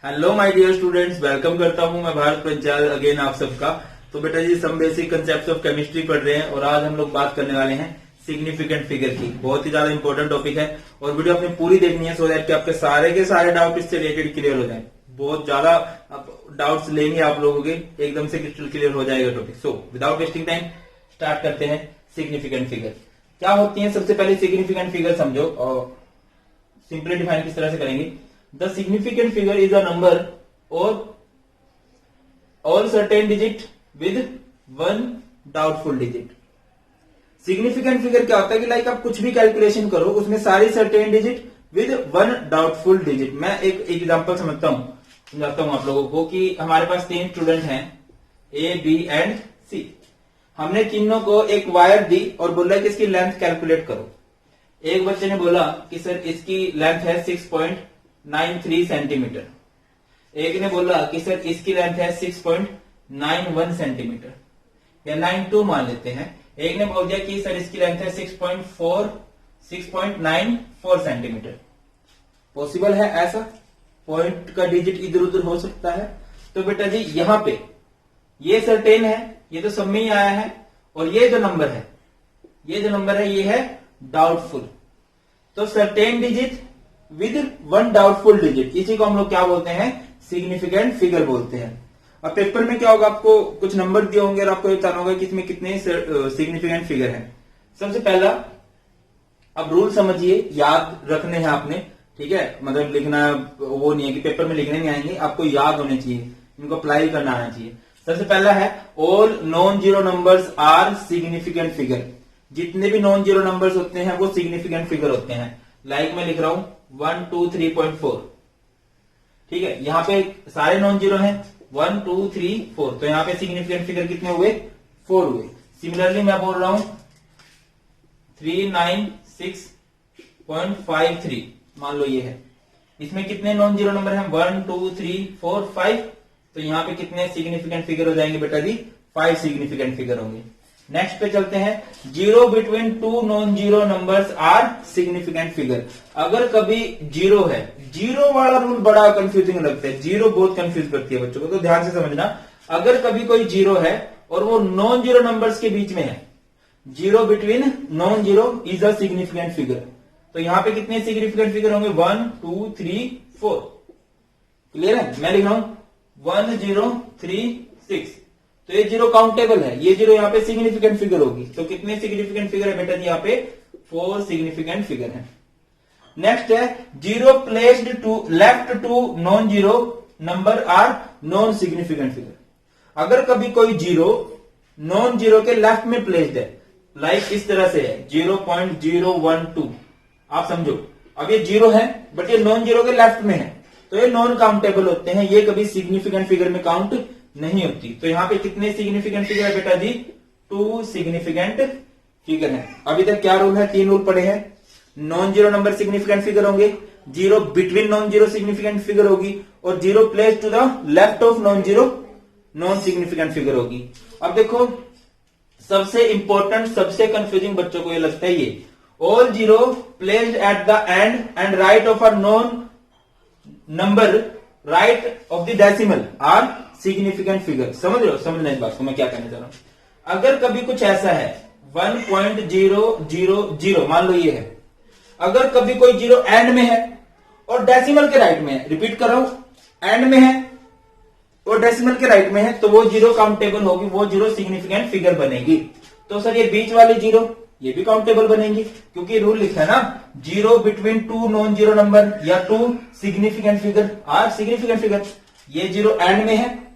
Hello my dear students, welcome करता हूं मैं भारत पंचाल अगेन आप सबका। तो बेटा जी some basic concept of chemistry पढ़ रहे हैं और आज हम लोग बात करने वाले हैं सिग्निफिकेंट फिगर की। बहुत ही ज्यादा इंपॉर्टेंट टॉपिक है और वीडियो अपनी पूरी देखनी है सो दैट कि आपके सारे के सारे डाउट इससे रिलेटेड क्लियर हो जाए। बहुत ज्यादा डाउट्स लेंगे आप लोगों के, एकदम से क्रिस्टल क्लियर हो जाएगा topic. So without wasting time start करते हैं। सिग्निफिकेंट फिगर क्या होती है? सबसे पहले सिग्निफिकेंट फिगर समझो और सिंपली डिफाइन किस तरह से करेंगे। The significant figure is a number और all certain digit with one doubtful digit. Significant figure क्या होता है कि लाइक आप कुछ भी कैलकुलेशन करो उसमें सारी certain digit with one doubtful digit. मैं एक एग्जांपल समझता हूं आप लोगों को कि हमारे पास 3 स्टूडेंट हैं ए, बी एंड सी। हमने तीनों को एक वायर दी और बोला कि इसकी लेंथ कैलकुलेट करो। एक बच्चे ने बोला कि सर इसकी लेंथ है 6.93 सेंटीमीटर, एक ने बोला कि सर इसकी लेंथ है 6.91 सेंटीमीटर या 92 मान लेते हैं। एक ने बोल दिया कि सर इसकी लेंथ है 6.94 सेंटीमीटर। पॉसिबल है ऐसा? पॉइंट का डिजिट इधर उधर हो सकता है। तो बेटा जी यहां पे ये सर्टेन है, ये तो सब में ही आया है, और ये जो नंबर है ये है डाउटफुल। तो certain digit with one doubtful digit, इसी को हम लोग क्या बोलते हैं? सिग्निफिकेंट फिगर बोलते हैं। अब पेपर में क्या होगा, आपको कुछ नंबर दिए होंगे और आपको ये बताना होगा कि इसमें कितने सिग्निफिकेंट फिगर हैं। सबसे पहला अब रूल समझिए, याद रखने हैं आपने, ठीक है? मतलब लिखना वो नहीं है कि पेपर में लिखने नहीं आएंगे, आपको याद होने चाहिए, इनको अप्लाई करना आना चाहिए। सबसे पहला है all non zero numbers are significant figure. जितने भी नॉन जीरो नंबर्स होते हैं वो सिग्निफिकेंट फिगर होते हैं। लाइक मैं लिख रहा हूं 1, 2, 3.4, ठीक है? यहां पे सारे नॉन जीरो हैं 1, 2, 3, 4, तो यहां पे सिग्निफिकेंट फिगर कितने हुए? 4 हुए। सिमिलरली मैं बोल रहा हूं 396.53, मान लो ये है, इसमें कितने नॉन जीरो नंबर हैं? 1, 2, 3, 4, 5, तो यहां पे कितने सिग्निफिकेंट फिगर हो जाएंगे बेटा जी? 5 सिग्निफिकेंट फिगर होंगे। नेक्स्ट पे चलते हैं, zero between two non zero numbers are significant figure. अगर कभी जीरो है, जीरो वाला रूल बड़ा कंफ्यूजिंग लगता है, जीरो बहुत कंफ्यूज करती है बच्चों को, तो ध्यान से समझना। अगर कभी कोई जीरो है और वो नॉन जीरो नंबर्स के बीच में है, zero between non zero is a significant figure. तो यहां पे कितने सिग्निफिकेंट फिगर होंगे? 1, 2, 3, 4। क्लियर है? मैं लिख रहा हूं 1, 0, 3, 6, तो ये जीरो काउंटेबल है, ये जीरो यहाँ पे सिग्निफिकेंट फिगर होगी। तो कितने सिग्निफिकेंट फिगर है बेटा जी? यहाँ पे 4 सिग्निफिकेंट फिगर है। नेक्स्ट है zero placed to left to non zero number are non significant figure. अगर कभी कोई जीरो नॉन जीरो के लेफ्ट में प्लेस्ड है, लाइक इस तरह से है 0.012, आप समझो अब ये जीरो है बट ये नॉन जीरो के लेफ्ट में है, तो ये नॉन काउंटेबल होते हैं, ये कभी सिग्निफिकेंट फिगर में काउंट नहीं होती। तो यहां पे कितने सिग्निफिकेंट फिगर है बेटा जी? 2 सिग्निफिकेंट फिगर है। अभी तक क्या रूल है? 3 रूल पड़े हैं। Non zero number significant figure होंगे, zero between non zero significant figure होगी, और zero place to the left of non zero non significant figure होगी। अब देखो सबसे इंपॉर्टेंट, सबसे कंफ्यूजिंग बच्चों को ये लगता है ये all zero placed at the end right of a non number right of the decimal are significant figure. समझ रहे हो? समझना इस बात को मैं क्या कहने जा रहा हूं। अगर कभी कुछ ऐसा है 1.000, मान लो ये है, अगर कभी कोई जीरो एंड में है और डेसिमल के राइट में है, रिपीट कर रहा हूं, एंड में है और डेसिमल के राइट में है, तो वो जीरो काउंटेबल होगी, वो जीरो सिग्निफिकेंट फिगर बनेगी। तो सर ये बीच वाली जीरो ये भी काउंटेबल बनेंगी, क्योंकि रूल लिखा है ना, zero between two non zero number या 2 significant figure are significant figure. ये जीरो एंड में है,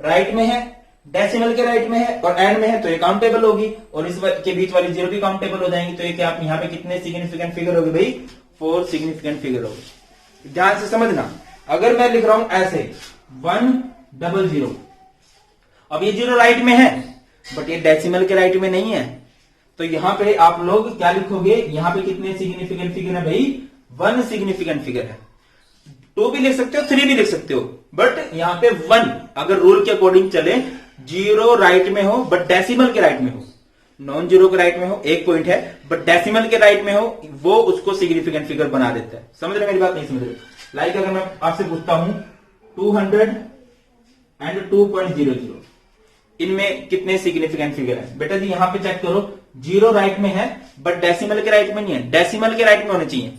राइट में है, डेसिमल के राइट में है और एंड में है, तो ये काउंटेबल होगी, और इस के बीच वाली जीरो भी काउंटेबल हो जाएंगी। तो ये क्या यहाँ पे कितने सिग्निफिकेंट फिगर होगी भाई? 4 सिग्निफिकेंट फिगर होगी। ध्यान से समझना। अगर मैं लिख रहा हूं ऐसे 100, अब ये जीरो राइट में है बट ये डेसिमल के राइट में नहीं है, तो यहां पे आप लोग क्या लिखोगे? यहां पे कितने सिग्निफिकेंट फिगर है भाई? 1 सिग्निफिकेंट फिगर है। 2 भी लिख सकते हो, 3 भी लिख सकते हो, बट यहां पे 1 अगर रूल के अकॉर्डिंग चले, जीरो राइट में हो बट डेसिमल के राइट में हो, नॉन जीरो के राइट में हो, एक पॉइंट है, बट डेसिमल के राइट में हो, वो उसको सिग्निफिकेंट फिगर बना देता है। समझ रहे मेरी बात? नहीं समझ रहे? लाइक अगर मैं आपसे पूछता हूं 200 एंड 2.00, इनमें कितने सिग्निफिकेंट फिगर है? बेटा जी यहां पे चेक करो, जीरो राइट में है बट डेसिमल के राइट में नहीं है, डेसिमल के राइट में होने चाहिए,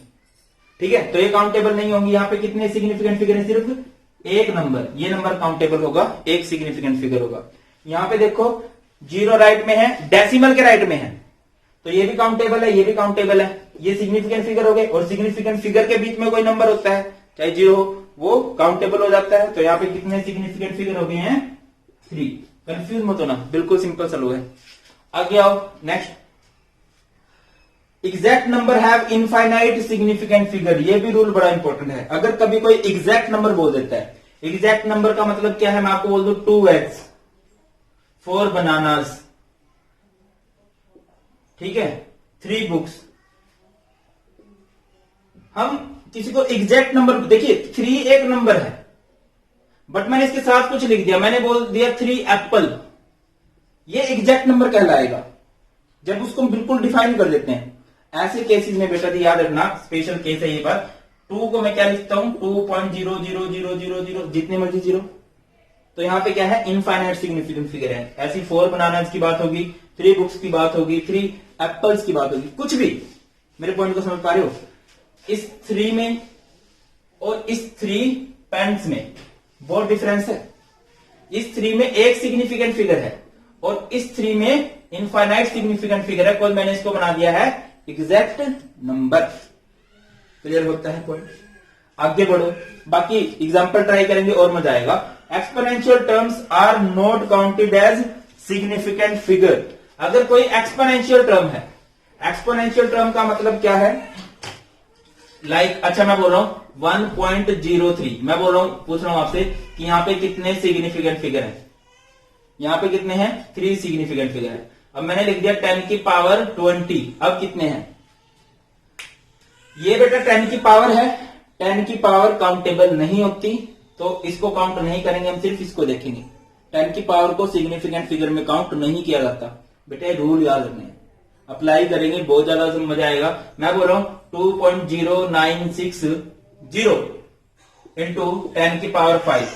ठीक है, तो ये काउंटेबल नहीं होंगी। यहाँ पे कितने सिग्निफिकेंट फिगर है? सिर्फ एक नंबर, ये नंबर काउंटेबल होगा, एक सिग्निफिकेंट फिगर होगा। यहाँ पे देखो जीरो राइट में है, डेसिमल के राइट में है, तो ये भी काउंटेबल है, ये भी काउंटेबल है, ये सिग्निफिकेंट फिगर हो गए। और सिग्निफिकेंट फिगर के बीच में कोई नंबर होता है चाहे जीरो हो, वो काउंटेबल हो जाता है। तो यहाँ पे कितने सिग्निफिकेंट फिगर हो गए हैं? 3। कंफ्यूज मत होना, बिल्कुल सिंपल सलू है। आगे आओ next, exact number have infinite significant figure, ये भी रूल बड़ा इंपॉर्टेंट है। अगर कभी कोई एग्जैक्ट नंबर बोल देता है, एग्जैक्ट नंबर का मतलब क्या है मैं आपको बोल दूं, 2 eggs 4 bananas, ठीक है, 3 books। हम किसी को एग्जैक्ट नंबर, देखिए 3 एक नंबर है बट मैंने इसके साथ कुछ लिख दिया, मैंने बोल दिया 3 एप्पल, ये एग्जैक्ट नंबर कहलाएगा जब उसको हम बिल्कुल डिफाइन कर देते हैं। ऐसे केसेस में बेटा जी याद रखना, स्पेशल केस है ये बात। 2 को मैं क्या लिखता हूं? 2.000000, जितने मर्जी जीरो। तो यहां पे क्या है? इनफाइनाइट सिग्निफिकेंट फिगर है। ऐसी 4 बनानास की बात होगी, 3 बुक्स की बात होगी, 3 एप्पल्स की बात होगी, कुछ भी। मेरे पॉइंट को समझ पा रहे हो? इस 3 में और इस 3 पेन्स में बहुत डिफरेंस है। इस 3 में एक सिग्निफिकेंट फिगर है और इस 3 में इनफाइनाइट सिग्निफिकेंट फिगर है, कोई मैंने इसको बना दिया है एग्जैक्ट नंबर। क्लियर होता है पॉइंट? आगे बढ़ो, बाकी एग्जांपल ट्राई करेंगे और मजा आएगा। Exponential terms are not counted as significant figure. अगर कोई एक्सपोनेंशियल टर्म है, एक्सपोनेंशियल टर्म का मतलब क्या है? लाइक अच्छा मैं बोल रहा हूं 1.03, मैं बोल रहा हूं, पूछ रहा हूं आपसे कि यहां पे कितने सिग्निफिकेंट फिगर है? यहां पे कितने हैं? 3 सिग्निफिकेंट फिगर है। अब मैंने लिख दिया 10 की पावर 20, अब कितने हैं? ये बेटा 10 की पावर है, 10 की पावर काउंटेबल नहीं होती तो इसको काउंट नहीं करेंगे, हम सिर्फ इसको देखेंगे। 10 की पावर को सिग्निफिकेंट फिगर में काउंट नहीं किया जाता। बेटा रूल याद रखने हैं, अप्लाई करेंगे बहुत ज्यादा मजा आएगा। मैं बोल रहा हूं 2.0960 इंटू 10 की पावर 5।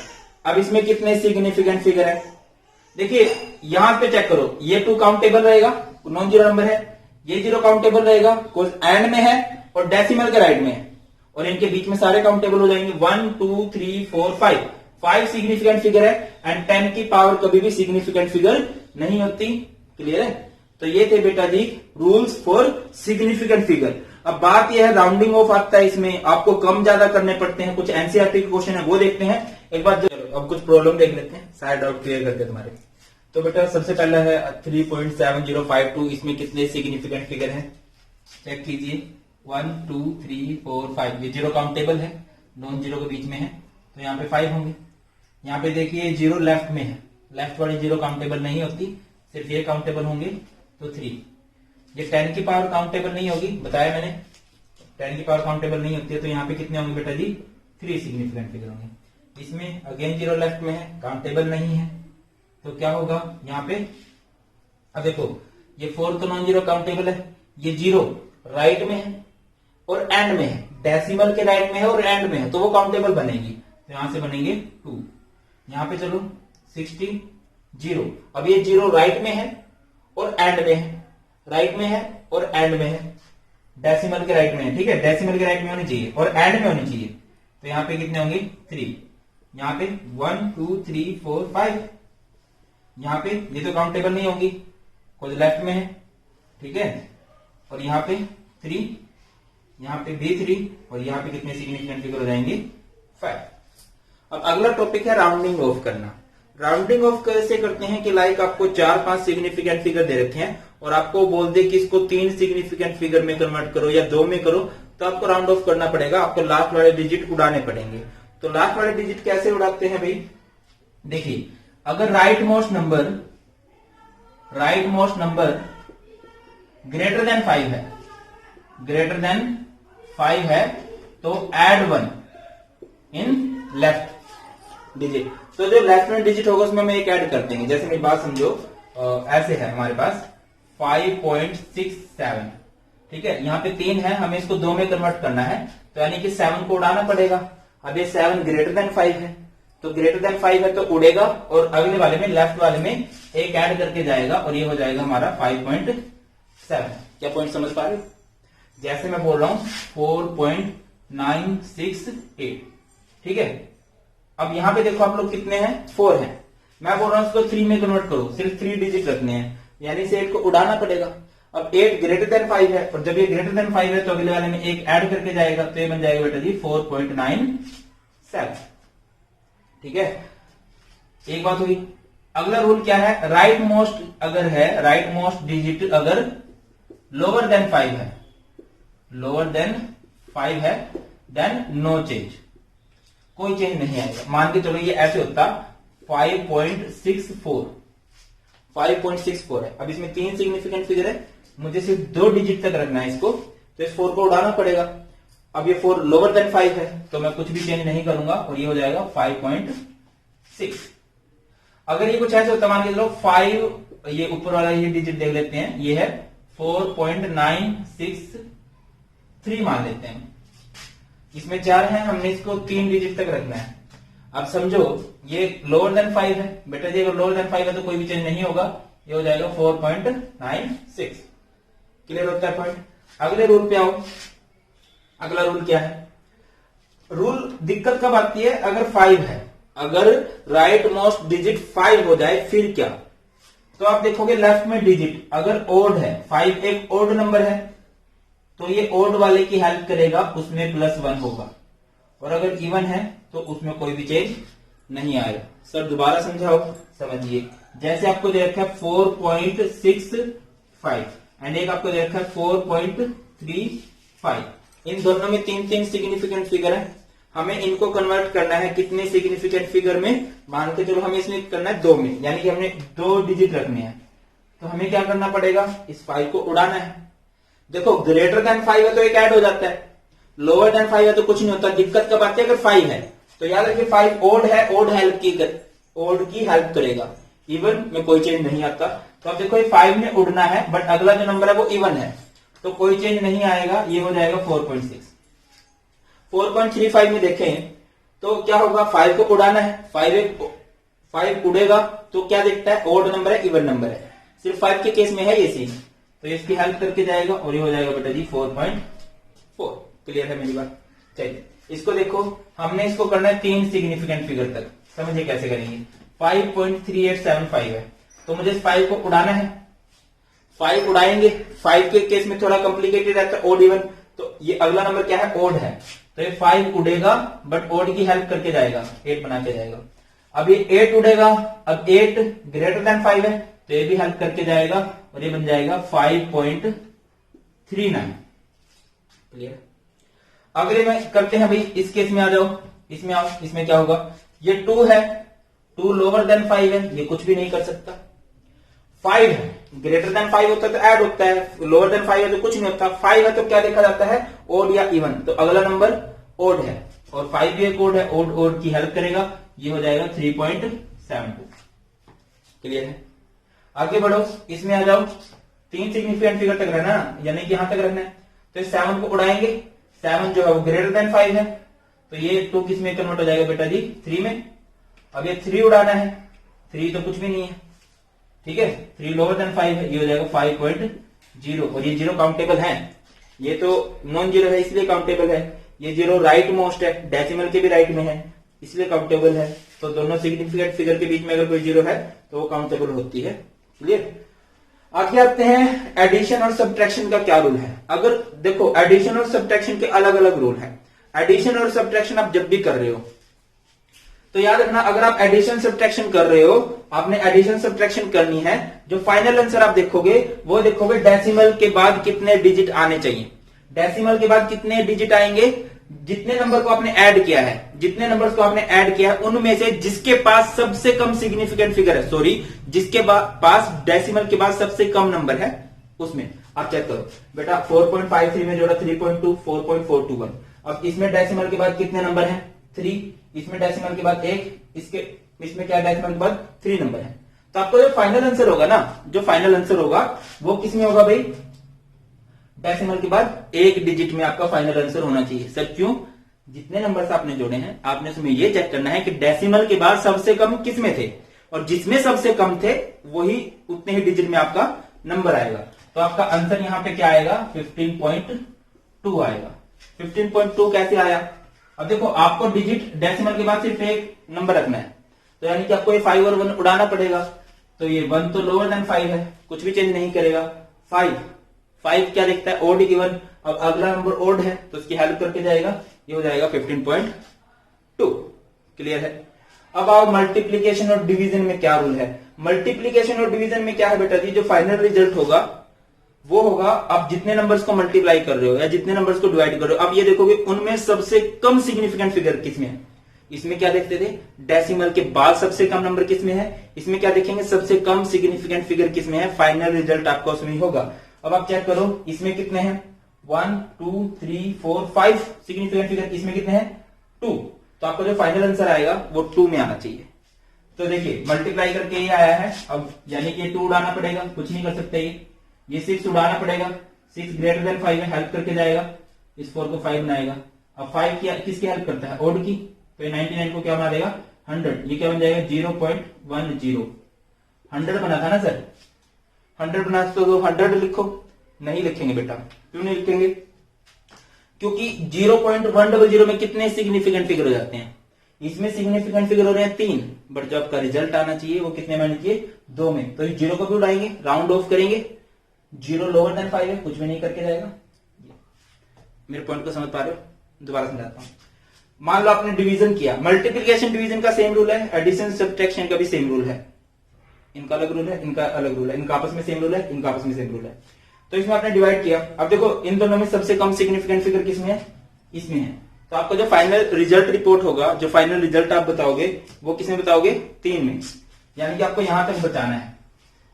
अब इसमें कितने सिग्निफिकेंट फिगर है? देखिए यहां पे चेक करो, ये 2 काउंटेबल रहेगा, नॉन जीरो नंबर है, ये 0 काउंटेबल रहेगा, कोई एंड में है और डेसिमल के राइट में है, और इनके बीच में सारे काउंटेबल हो जाएंगे। 1 2 3 4 5 सिग्निफिकेंट फिगर है एंड 10 की पावर कभी भी सिग्निफिकेंट फिगर नहीं होती। क्लियर है? तो ये थे बेटा जी रूल्स फॉर सिग्निफिकेंट फिगर। अब बात यह है राउंडिंग ऑफ आता है, इसमें आपको कम ज्यादा करने पड़ते हैं, कुछ एनसीईआरटी के क्वेश्चन है वो देखते हैं एक बार। अब कुछ प्रॉब्लम देख लेते हैं, शायद डाउट क्लियर करके तुम्हारे। तो बेटा सबसे पहला है 3.7052, इसमें कितने सिग्निफिकेंट फिगर हैं? चेक कीजिए 1 2 3 4 5, ये 0 काउंटेबल है, नॉन जीरो के बीच में है तो यहाँ पे 5 होंगे। यहाँ पे देखिए 0 लेफ्ट में है, लेफ्ट वाली 0 काउंटेबल नहीं होती, सिर्फ ये काउंटेबल होंगे तो 3। ये 10 की पावर काउंटेबल नहीं होगी, बताया मैंने 10 की पावर काउंटेबल नहीं होती है, तो यहाँ पे कितने होंगे बेटा जी? 3 सिग्निफिकेंट फिगर होंगे। इसमें अगेन 0 लेफ्ट में है, काउंटेबल नहीं है, तो क्या होगा यहाँ पे? अब देखो ये 4 तो नॉन जीरो काउंटेबल है, ये 0 राइट में है और एंड में है, डेसिमल के राइट में है और एंड में है, तो वो काउंटेबल बनेगी। तो यहां से बनेंगे 2। यहां पे चलो 60 0। अब ये 0 राइट में है और एंड में है, राइट में है और एंड में है, डेसिमल के राइट में है, ठीक है, डेसिमल के राइट में होनी चाहिए और एंड में होनी चाहिए। तो यहां पे कितने होंगे? 3। यहां पे 1 2 3 4 5। यहां पे ये तो काउंटेबल नहीं होगी, कोई लेफ्ट में है, ठीक है, और यहां पे 3, यहां पे भी 3 और यहां पे कितने सिग्निफिकेंट फिगर हो जाएंगे? 5। अब अगला टॉपिक है राउंडिंग ऑफ करना। राउंडिंग ऑफ कैसे करते हैं कि लाइक आपको 4-5 सिग्निफिकेंट फिगर दे रखे हैं और आपको बोल दे कि इसको 3 सिग्निफिकेंट फिगर में कन्वर्ट करो या 2 में करो, तो आपको राउंड ऑफ करना पड़ेगा, आपको लास्ट वाले डिजिट उड़ाने पड़ेंगे। तो लास्ट वाले डिजिट कैसे उड़ाते हैं भाई? देखिए अगर right most number greater than 5 है, ग्रेटर देन 5 है, तो ऐड 1 इन लेफ्ट डिजिट। तो जो लेफ्ट में डिजिट होगा उसमें हम एक ऐड कर देंगे। जैसे मेरी बात समझो, ऐसे है हमारे पास 5.67, ठीक है, यहाँ पे 3 है, हमें इसको 2 में कन्वर्ट करना है, तो यानी कि 7 को उड़ाना पड़ेगा। अब ये 7 ग्रेटर देन 5 है, तो ग्रेटर देन 5 है तो उड़ेगा, और अगले वाले में लेफ्ट वाले में एक ऐड करके जाएगा और ये हो जाएगा हमारा 5.7। क्या पॉइंट समझ पा रहे हो? जैसे मैं बोल रहा हूं 4.968, ठीक है। अब यहां पे देखो आप लोग कितने हैं, 4 हैं। मैं बोल रहा हूं इसको 3 में कन्वर्ट करो, सिर्फ 3 डिजिट रखने हैं, यानी से 8 को उड़ाना पड़ेगा। अब 8 ग्रेटर देन 5 है, और जब ये ग्रेटर देन 5 है तो अगले वाले में एक ऐड करके जाएगा, तो ये बन जाएगा बेटा जी 4.97, ठीक है। एक बात हुई। अगला रूल क्या है, राइट मोस्ट अगर है, राइट मोस्ट डिजिट अगर लोअर देन 5 है, लोअर देन 5 है, देन नो चेंज, कोई चेंज नहीं आएगा। मान के चलो ये ऐसे होता 5.64, 5.64 है। अब इसमें 3 सिग्निफिकेंट फिगर है, मुझे सिर्फ 2 डिजिट तक रखना है इसको, तो इस 4 को उड़ाना पड़ेगा। अब ये 4 लोअर देन 5 है तो मैं कुछ भी चेंज नहीं करूंगा, और ये हो जाएगा 5.6। अगर ये कुछ ऐसे होता, मान के चलो 5, ये ऊपर वाला ये डिजिट देख लेते हैं, ये है 4.963 मान लेते हैं। इसमें 4 है, हमने इसको 3 डिजिट तक रखना है। अब समझो ये लोअर देन 5 है, बेटा जी अगर लोअर देन 5 है तो कोई भी चेंज नहीं होगा, ये हो जाएगा 4.96। क्लियर होता है पॉइंट? अगले रूल पे आओ। अगला रूल क्या है? रूल दिक्कत कब आती है, अगर 5 है, अगर राइट मोस्ट डिजिट 5 हो जाए फिर क्या? तो आप देखोगे लेफ्ट में डिजिट अगर ओड है, 5 एक ओड नंबर है, तो ये ओड वाले की हेल्प करेगा, उसमें +1 होगा, और अगर इवन है तो उसमें कोई भी चेंज नहीं आएगा। सर दोबारा समझाओ, समझिए। जैसे आपको दे रखा है 4.65 एंड एक आपको दे रखा है 4.35, इन दोनों में 3 सिग्निफिकेंट फिगर है। हमें इनको कन्वर्ट करना है कितने सिग्निफिकेंट फिगर में, मान के चलो हमें इसमें करना है 2 में, यानी कि हमने 2 डिजिट रखने हैं। तो हमें क्या करना पड़ेगा, इस 5 को उड़ाना है। देखो ग्रेटर देन 5 है तो एक ऐड हो जाता है, लोअर देन 5 है तो कुछ नहीं होता। दिक्कत कब आती है, अगर 5 है तो याद रखिए 5 ओड है, ओड की हेल्प करेगा, इवन में कोई चेंज नहीं आता। तो अब देखो ये 5 में उड़ना है, बट अगला जो नंबर है वो इवन है, तो कोई चेंज नहीं आएगा, ये हो जाएगा 4.6। 4.35 में देखें तो क्या होगा, 5 को उड़ाना है, 5 उड़ेगा तो क्या दिखता है, ओड नंबर है, इवन नंबर है। सिर्फ 5 के केस में है ये सीन, तो इसकी हेल्प करके जाएगा, और ये हो जाएगा बेटा जी 4.4। क्लियर है मेरी बात? चलिए इसको देखो, हमने इसको करना है 3 सिग्निफिकेंट फिगर तक। समझिए कैसे करेंगे। 5.3875 है, तो मुझे इस 5 को उड़ाना है। 5 उड़ाएंगे, 5 के केस में थोड़ा कॉम्प्लिकेटेड रहता है, ओड इवन, तो ये अगला नंबर क्या है, ओड है, तो ये 5 उड़ेगा बट ओड की हेल्प करके जाएगा, 8 बना के जाएगा। अब ये 8 उड़ेगा, अब 8 ग्रेटर देन 5 है तो ये भी हेल्प करके जाएगा, और ये बन जाएगा 5.39। क्लियर? अगले में करते हैं भाई, इस केस में आ जाओ, इसमें आओ। इसमें क्या होगा, ये 2 है, 2 लोअर देन 5 है, ये कुछ भी नहीं कर सकता। 5 है, ग्रेटर देन 5 होता है तो ऐड होता है, लोअर देन 5 है तो कुछ नहीं होता। 5 है तो क्या देखा जाता है, ओड या इवन, तो अगला नंबर ओड है, और 5 भी एक ओड है, ओड की हेल्प करेगा, ये हो जाएगा 3.72। क्लियर है? आगे बढ़ो, इसमें आ जाओ। 3 सिग्निफिकेंट फिगर तक रहना, यानी कि यहां तक रहना है, तो 7 को उड़ाएंगे। 7 जो है वो ग्रेटर देन 5 है, तो ये 2 किस में कन्वर्ट हो जाएगा बेटा जी, 3 में। अब ये 3 उड़ाना है, 3 तो कुछ भी नहीं है, ठीक है। 3 लोअर देन 5 है, ये हो जाएगा 5.0, और ये 0 काउंटेबल है, ये तो नॉन जीरो है इसलिए काउंटेबल है। ये 0 राइट मोस्ट है, डेसिमल के भी राइट में है इसलिए काउंटेबल है। तो दोनों सिग्निफिकेंट फिगर के बीच में अगर कोई 0 है तो वो काउंटेबल होती है। क्लियर? आगे आते हैं एडिशन और सब्ट्रैक्शन का क्या रूल है। अगर देखो एडिशन और सब्ट्रैक्शन के अलग अलग रूल है। एडिशन और सब्ट्रैक्शन आप जब भी कर रहे हो तो याद रखना, अगर आप एडिशन सब्ट्रैक्शन कर रहे हो, आपने एडिशन सब्ट्रैक्शन करनी है, जो फाइनल आंसर आप देखोगे वो देखोगे डेसिमल के बाद कितने डिजिट आने चाहिए। डेसिमल के बाद कितने डिजिट आएंगे, जितने नंबर को आपने ऐड किया है, जितने नंबर्स को आपने ऐड किया है उनमें से जिसके पास सबसे कम सिग्निफिकेंट फिगर है, सॉरी जिसके पास डेसिमल के बाद सबसे कम नंबर है, उसमें आप चेक करो बेटा। 4.53 में जोड़ा 3.2, 4.421। अब इसमें डेसिमल के बाद कितने नंबर हैं, 3, इसमें डेसिमल के बाद 1, इसमें क्या डेसिमल के बाद 3 नंबर है। तो आपको जो फाइनल आंसर होगा ना, जो फाइनल आंसर होगा वो किसमें होगा भाई, डेसिमल के बाद 1 डिजिट में आपका फाइनल आंसर होना चाहिए। सर क्यों? जितने नंबर्स आपने जोड़े हैं आपने उसमें ये चेक करना है कि डेसिमल के बाद सबसे कम किस में थे, और जिसमें सबसे कम थे वही उतने ही डिजिट में आपका नंबर आएगा। तो आपका आंसर यहां पे क्या आएगा, 15.2 आएगा। 15.2 कैसे आया? अब देखो आपको डिजिट डेसिमल के बाद सिर्फ एक नंबर रखना है, तो यानी कि आपको ये 5 और 1 उड़ाना पड़ेगा। तो ये 1 तो लोअर देन 5 है, कुछ भी चेंज नहीं करेगा। 5 क्या देखता है, ओड इवन। अब अगला नंबर ओड है तो उसकी हेल्प करके जाएगा, ये हो जाएगा 15.2। क्लियर है? अब आओ मल्टीप्लीकेशन और डिवीजन में क्या रूल है। मल्टीप्लीकेशन और डिवीजन में क्या है बेटा जी, जो फाइनल रिजल्ट होगा वो होगा आप जितने नंबर्स को मल्टीप्लाई कर रहे हो या जितने नंबर्स को डिवाइड कर रहे हो, आप ये देखोगे उनमें सबसे कम सिग्निफिकेंट फिगर किसमें है। इसमें क्या देखते थे, डेसिमल के बाद सबसे कम नंबर किसमें है। इसमें क्या देखेंगे, सबसे कम सिग्निफिकेंट फिगर किसमें है, फाइनल रिजल्ट आपका उसमें होगा। अब आप चेक करो इसमें कितने हैं, 1 2 3 4 5 सिग्निफिकेंट फिगर, इसमें कितने हैं 2। तो आपका जो फाइनल आंसर आएगा वो 2 में आना चाहिए। तो देखिए मल्टीप्लाई करके ये आया है, अब यानी कि 2 उड़ाना पड़ेगा, कुछ नहीं कर सकते। ये 6 उड़ाना पड़ेगा, 6 ग्रेटर देन 5 है, हेल्प करके जाएगा, इस 4 को 5 बनाएगा। अब 5 किसकी हेल्प करता है, ओड की। तो 99 को क्या बना देगा 100, ये क्या बन जाएगा 0.10। 100 बना था ना सर, 100 बना तो 100 लिखो, नहीं लिखेंगे बेटा। क्यों नहीं लिखेंगे, क्योंकि 0.100 में कितने सिग्निफिकेंट फिगर हो जाते हैं, इसमें सिग्निफिकेंट फिगर हो रहे हैं 3, बट जो आपका रिजल्ट आना चाहिए वो कितने में आना चाहिए, 2 में। तो 0 को भी उड़ाएंगे, राउंड ऑफ करेंगे, 0 लोअर देन 5 है, कुछ भी नहीं करके जाएगा। मेरे पॉइंट को समझ पा रहे हो, दोबारा समझाता हूं। मान लो आपने डिवीजन किया, मल्टीप्लिकेशन डिवीजन का सेम रूल है, एडिशन सब्ट्रैक्शन का भी सेम रूल है। इनका अलग रूल है, इनका अलग रूल है, इनका आपस में सेम रूल है, इनका आपस में सेम रूल है। तो इसमें आपने डिवाइड किया, अब देखो इन दोनों में सबसे कम सिग्निफिकेंट फिगर किसमें है, इसमें है। तो आपका जो फाइनल रिजल्ट रिपोर्ट होगा, जो फाइनल रिजल्ट आप बताओगे वो किसमें बताओगे, 3 में। यानी कि आपको यहां तक बचाना है,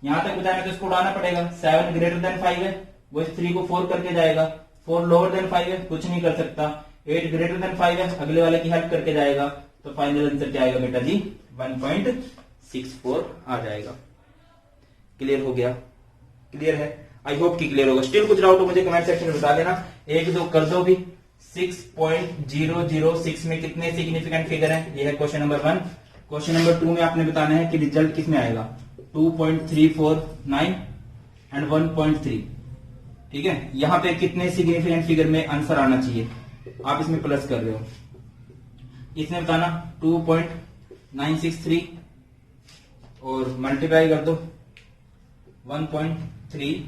यहां तक बचाना है तो इसको उड़ाना पड़ेगा। 7 ग्रेटर देन 5 है, वो इस 3 को 4 करके जाएगा। 4 लोअर देन 5 है, कुछ नहीं कर सकता। 8 ग्रेटर देन 5 है, अगले वाले की हेल्प करके जाएगा। तो फाइनल आंसर क्या आएगा बेटा जी, 1.64 आ जाएगा। क्लियर हो गया? क्लियर है? आई होप कि क्लियर होगा। स्टिल कुछ डाउट हो मुझे कमेंट सेक्शन में बता देना, 1-2 कर दो भी। 6.006 में कितने सिग्निफिकेंट फिगर हैं, ये है क्वेश्चन नंबर 1। क्वेश्चन नंबर 2 में आपने बताना है कि रिजल्ट किसमें आएगा, 2.349 एंड 1.3। ठीक है, यहां पे कितने सिग्निफिकेंट फिगर में आंसर आना चाहिए, आप इसमें प्लस कर रहे हो, इसमें बताना 2.963 और मल्टीप्लाई कर दो 1.32।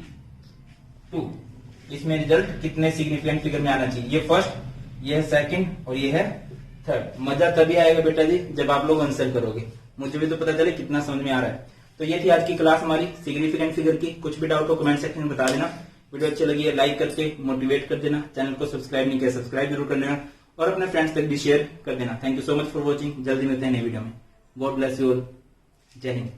इसमें रिजल्ट कितने सिग्निफिकेंट फिगर में आना चाहिए, ये फर्स्ट, ये है सेकंड और ये है थर्ड। मजा तभी आएगा बेटा जी जब आप लोग आंसर करोगे, मुझे भी तो पता चले कितना समझ में आ रहा है। तो ये थी आज की क्लास हमारी सिग्निफिकेंट फिगर की। कुछ भी डाउट हो कमेंट सेक्शन में बता देना। वीडियो अच्छी लगी है लाइक करके मोटिवेट कर देना, चैनल को सब्सक्राइब नहीं किया सब्सक्राइब जरूर कर लेना और अपने फ्रेंड्स तक भी शेयर कर देना। Thank you so much for watching, जल्दी मिलते हैं नई वीडियो में। गॉड ब्लेस यू ऑल, जय हिंद।